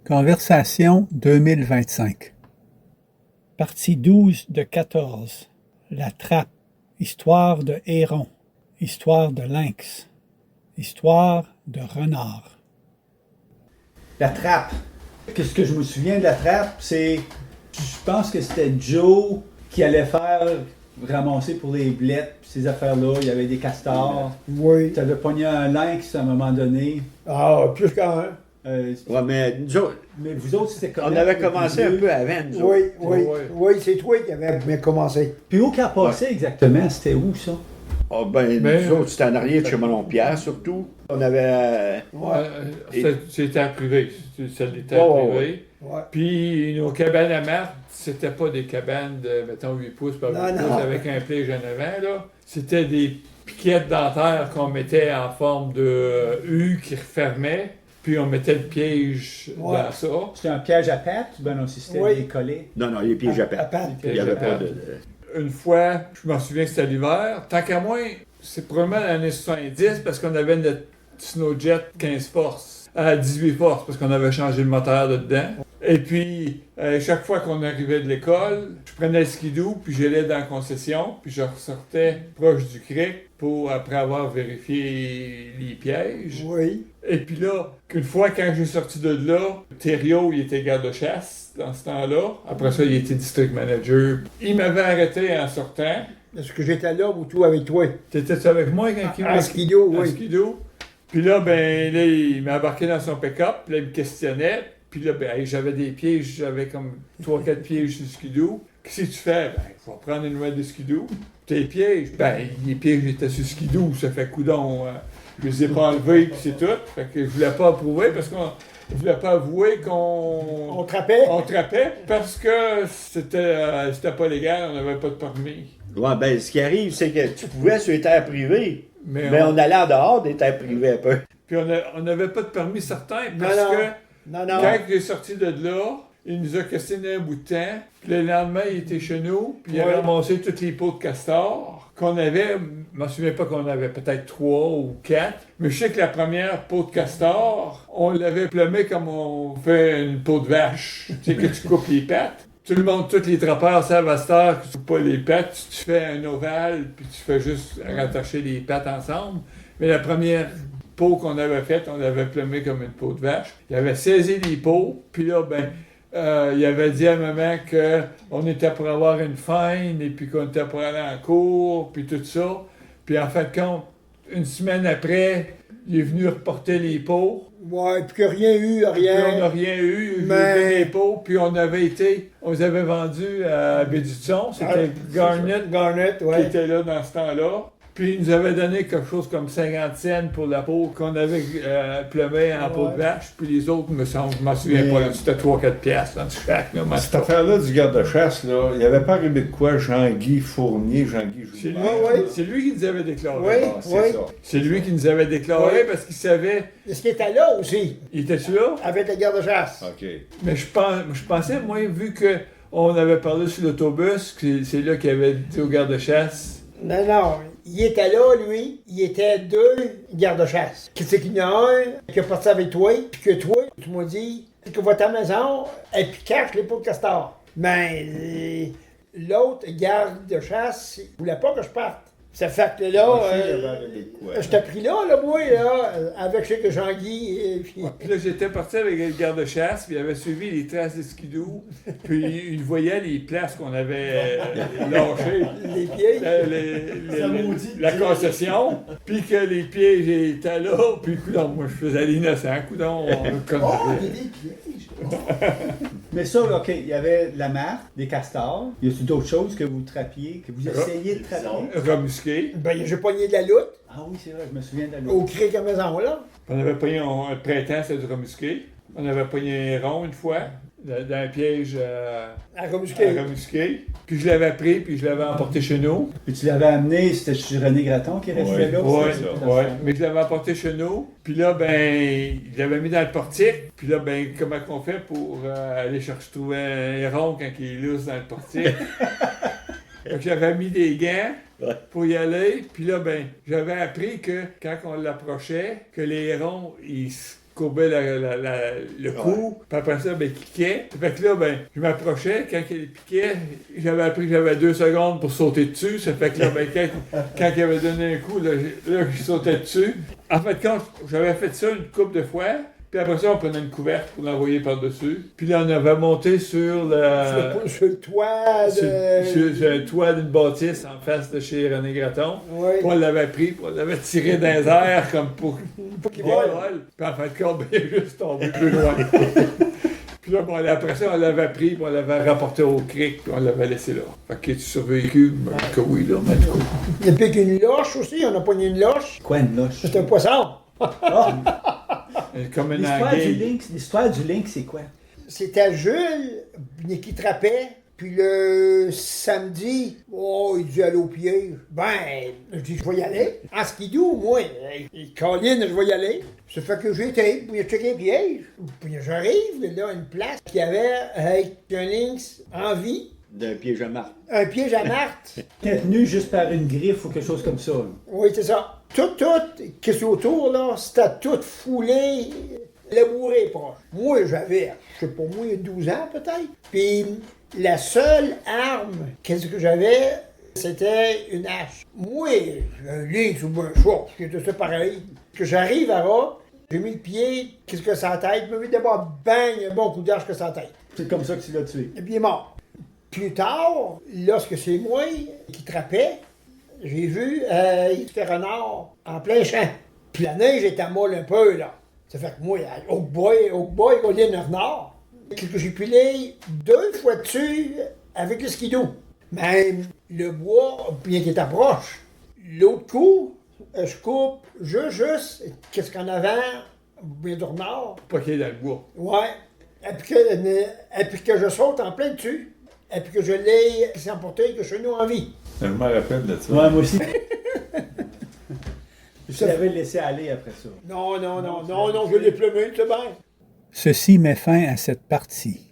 Conversation 2025. Partie 12 de 14. La trappe. Histoire de héron. Histoire de lynx. Histoire de renard. La trappe. Qu'est-ce que je me souviens de la trappe, c'est... Je pense que c'était Joe qui allait faire ramasser pour les blettes, ces affaires-là. Il y avait des castors. Oui. Tu avais pogné un lynx à un moment donné. Ah, plus qu'un. Ouais, mais nous autres, Mais vous autres, c'était on avait commencé un peu avant, nous Oui, autres. oui. Ouais. Oui, c'est toi qui avais bien commencé. Puis où qu'elle passait exactement? C'était où ça? Ah, ben, Mais, nous autres, c'était en arrière de chez Monon-Pierre, surtout. On avait... C'était en privé. C'était Ouais, en ouais, privé. Ouais. Puis nos cabanes à Marthe, c'était pas des cabanes de, mettons, 8 pouces par 8 Non, pouces non. avec un plage en avant, là. C'était des piquettes dentaires qu'on mettait en forme de U qui refermait, puis on mettait le piège Ouais. dans ça. C'était un piège à pattes? Ben non, si c'était Oui. des collets. Non, non, les pièges à À pattes. pattes. Il n'y avait pas de... Une fois, je m'en souviens que c'était l'hiver, tant qu'à moi, c'est probablement l'année 70 parce qu'on avait notre Snowjet 15 forces à 18 forces parce qu'on avait changé le moteur de dedans. Et puis, chaque fois qu'on arrivait de l'école, je prenais le skidoo, puis j'allais dans la concession, puis je ressortais proche du creek pour, après avoir vérifié les pièges. Oui. Et puis là, qu'une fois, quand j'ai sorti de là, Thériault, il était garde-chasse dans ce temps-là. Après ça, il était district manager. Il m'avait arrêté en sortant. Est-ce que j'étais là ou tout avec toi? T'étais-tu avec moi quand il En skidoo, en oui. skidoo? Puis là, ben, là, il m'a embarqué dans son pick-up, puis là, il me questionnait. Puis là, ben, hey, j'avais des pièges, j'avais comme 3-4 pièges sur le skidoo. Qu'est-ce que tu fais? Ben, il faut prendre une nouvelle de skidoo. Tes pièges? Ben, les pièges étaient sur le skidoo, ça fait coudon. Je les ai pas enlevés, puis c'est tout. Fait que je voulais pas approuver parce qu'on voulait pas avouer qu'on On trappait? on trappait parce que c'était pas légal, on n'avait pas de permis. Ouais, ben, ce qui arrive, c'est que tu pouvais sur les terres privées, Mais mais on allait en dehors des terres privées un peu. Puis on n'avait pas de permis certain Non, parce non. que Non, non. quand il est sorti de là, il nous a questionné un bout de temps. Puis le lendemain, il était chez nous, puis il a Ouais. ramassé toutes les pots de castor qu'on avait. Je me souviens pas qu'on avait peut-être 3 ou 4, mais je sais que la première peau de castor, on l'avait plumée comme on fait une peau de vache. Tu sais, que tu coupes les pattes. Tout le monde, tous les trappeurs savent à cette heure que tu coupes pas les pattes, tu fais un ovale, puis tu fais juste rattacher les pattes ensemble. Mais la première peau qu'on avait faite, on l'avait plumée comme une peau de vache. Il avait saisi les peaux, puis là, ben, il avait dit à maman qu'on était pour avoir une fine, et puis qu'on était pour aller en cours, puis tout ça. Puis en fin de compte, une semaine après, il est venu reporter les pots. Ouais, puis que rien eu, Puis on n'a rien. rien eu, j'ai Mais- eu les pots, puis on les avait vendus à Bédutson, c'était Garnet Garnet, qui ouais. était là dans ce temps-là. Puis il nous avait donné quelque chose comme 50 cents pour la peau qu'on avait plumée en peau de vache, puis les autres, je m'en souviens Mais- pas, là, c'était 3-4 piastres dans chaque. Là, Cette affaire-là du garde-chasse, là, il n'y avait pas arrivé de quoi Jean-Guy Fournier, Jean-Guy C'est lui, Joubert? ouais. c'est lui qui nous avait déclaré. Oui. Ah, c'est ça. C'est lui qui nous avait déclaré Ouais. parce qu'il savait. Est-ce qu'il était là aussi? Il était-tu là? Avec la garde-chasse? OK. Mais je pensais, moi, vu qu'on avait parlé sur l'autobus, que c'est là qu'il avait dit au garde-chasse. Non, non. Il était là, lui. Il était deux gardes-chasse. C'est qu'il y en a un qui est parti avec toi, puis que toi, tu m'as dit que votre maison, et puis cache les pots de castor. Mais l'autre garde-chasse, il voulait pas que je parte. Ça fait que là, Moi aussi, j'avais arrivé de quoi, je t'ai pris là, moi, là, avec je sais que Jean-Guy, et puis... Puis là, j'étais parti avec le garde-chasse, puis il avait suivi les traces de skidoo, puis il voyait les places qu'on avait lâchées. Les pieds. La concession, puis que les pieds étaient là, puis coudonc, moi je faisais l'innocent, coudonc, comme il y a des pièges. Mais ça, OK, il y avait de la marque, des castors. Y a-t-il d'autres choses que vous trappiez, que vous essayez de trapper? remusqué. Ben, j'ai pogné de la loutre Ah oui, c'est vrai, je me souviens de la au cric à maison, là. On avait pogné un printemps, c'était du remusqué. On avait pogné un rond une fois, dans un piège À à remusquer. remusqué. Puis je l'avais pris, puis je l'avais emporté chez nous. Puis tu l'avais amené, c'était chez René Graton qui restait Ouais, là? Ouais, c'est ça? ouais. Mais je l'avais emporté chez nous. Puis là, ben, je l'avais mis dans le portique. Puis là, ben, comment qu'on fait pour aller chercher, trouver un rond quand il est lousse dans le portique? Fait que j'avais mis des gants pour y aller. Puis là, ben, j'avais appris que quand on l'approchait, que les hérons, ils se courbait le cou, puis après ça, ben, il piquait. Ça fait que là, ben, je m'approchais, quand il piquait, j'avais appris que j'avais 2 secondes pour sauter dessus. Ça fait que là, ben, quand il avait donné un coup, là, je sautais dessus. En fait, quand j'avais fait ça une couple de fois, puis après ça, on prenait une couverte pour l'envoyer par-dessus. Puis là, on avait monté sur Sur le toit de... sur le toit d'une bâtisse en face de chez René Graton. Oui. Puis on l'avait pris, puis on l'avait tiré dans les airs comme pour qu'il qu'il vole. vole. Puis en fin de compte, ben, il est juste tombé plus loin. Puis là, bon, après ça, on l'avait pris, puis on l'avait rapporté au cric, puis on l'avait laissé là. Fait qu'il est survécu, ben, que oui, là, mais du coup. Il a piqué une loche aussi, on a pogné une loche. Quoi, une loche? C'est un poisson. Comme une L'histoire du anguille. lynx, c'est quoi? C'était Jules qui trappait. Puis le samedi, oh, il dit aller au piège. Ben, je dis, je vais y aller. En skidoo, moi, Colin, je vais y aller. Ça fait que j'ai été, puis j'ai checké un piège. Puis j'arrive, là, à une place qui avait un lynx en vie. D'un piège à marque. Un piège à Marthe. Tenu juste par une griffe ou quelque chose comme ça. Oui, c'est ça. Tout, qu'est-ce qu'il y a autour, là, c'était tout foulé, labouré proche. Moi, j'avais, je sais pas, moi, 12 ans peut-être. Puis la seule arme qu'est-ce que j'avais, c'était une hache. Moi, un lynx ou un chat, c'était ça pareil. Que j'arrive à ras, j'ai mis le pied, qu'est-ce que ça a tête, je me dis d'abord, bang, un bon coup d'arche que ça a tête. C'est comme ça que tu l'as tué. Et puis il est mort. Plus tard, lorsque c'est moi qui trappais, j'ai vu ce renard en plein champ. Puis la neige était molle un peu, là. Ça fait que moi, Oak Boy, on dit un renard. Que j'ai pilé 2 fois dessus avec le skidoo. Même le bois, bien qu'il approche. L'autre coup, je coupe juste qu'est-ce qu'en avant, bien du renard. Pas qu'il est dans le bois. Ouais. Et puis que je saute en plein dessus. Et puis que je l'ai emporté, que je suis en vie. Je me rappelle de ça. Ouais, moi aussi. Je l'avais laissé aller après ça. Non, je l'ai plumé, c'est bien. Ceci met fin à cette partie.